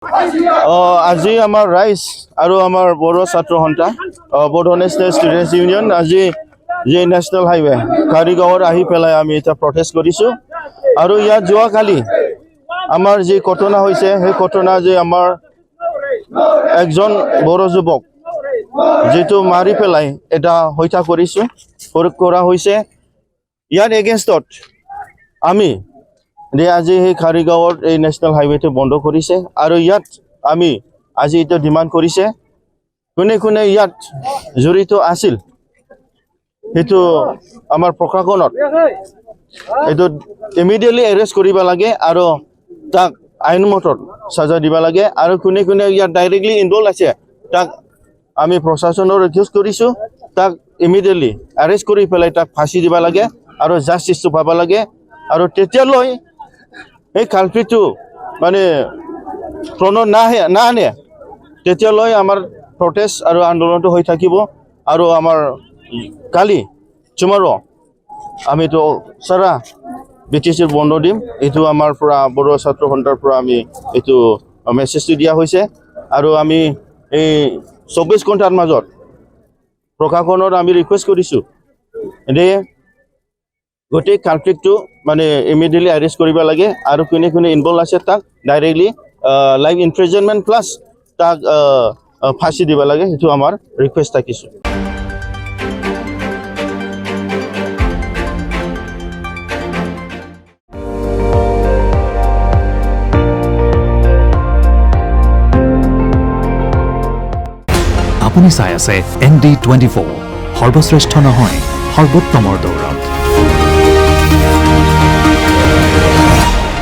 আজি আমাৰ ৰাইজ আৰু আমাৰ বড়ো ছাত্ৰ সন্থা বড়ো নেশ্যনেল ষ্টুডেণ্টছ ইউনিয়ন আজি যে নেশ্যনেল হাইৱে কাৰিগাঁৱত আহি পেলাই আমি এটা প্ৰটেষ্ট কৰিছোঁ আৰু ইয়াত যোৱাকালি আমাৰ যি ঘটনা হৈছে সেই ঘটনা যে আমাৰ একজন বড়ো যুৱক যেটো মাৰি পেলাই এটা হত্যা কৰা হৈছে ইয়াৰ এগেইনষ্টত আমি আজি সেই কাৰিগাঁৱৰ এই নেশ্যনেল হাইৱেটো বন্ধ কৰিছে আৰু ইয়াত আমি আজি এটা ডিমাণ্ড কৰিছে কোনে কোনে ইয়াত জড়িত আছিল সেইটো আমাৰ প্ৰশাসনত এইটো ইমিডিয়েটলি এৰেষ্ট কৰিব লাগে আৰু তাক আইনমতত সাজা দিব লাগে আৰু কোনে কোনে ইয়াত ডাইৰেক্টলি ইনভলভ আছে তাক আমি প্ৰশাসনৰ ৰিকুৱেষ্ট কৰিছোঁ তাক ইমিডিয়েটলি এৰেষ্ট কৰি পেলাই তাক ফাঁচি দিব লাগে আৰু জাষ্টিছটো পাব লাগে আৰু তেতিয়ালৈ এই কালপিটো মানে প্ৰণত নাহে তেতিয়ালৈ আমাৰ প্ৰটেষ্ট আৰু আন্দোলনটো হৈ থাকিব আৰু আমাৰ কালি tomorrow আমিতো সাৰা BTC বন্ধ দিম এইটো আমাৰ পৰা বড়ো ছাত্ৰ সন্থাৰ পৰা আমি এইটো মেছেজটো দিয়া হৈছে আৰু আমি এই 24 ঘণ্টাৰ মাজত প্ৰশাসনৰ আমি ৰিকুৱেষ্ট কৰিছোঁ যে গোটেই কালপিটো মানে ইমিডিয়েটলি এৰেষ্ট কৰিব লাগে আৰু কোনে কোনে ইনভলভ আছে তাক ডাইৰেক্টলি লাইফ ইমপ্ৰিজনমেণ্ট প্লাছ তাক ফাঁচি দিব লাগে সেইটো আমাৰ ৰিকুৱেষ্ট থাকিছে আপুনি চাই আছে ND24 সৰ্বশ্ৰেষ্ঠ নহয় সৰ্বোত্তমৰ দৌৰ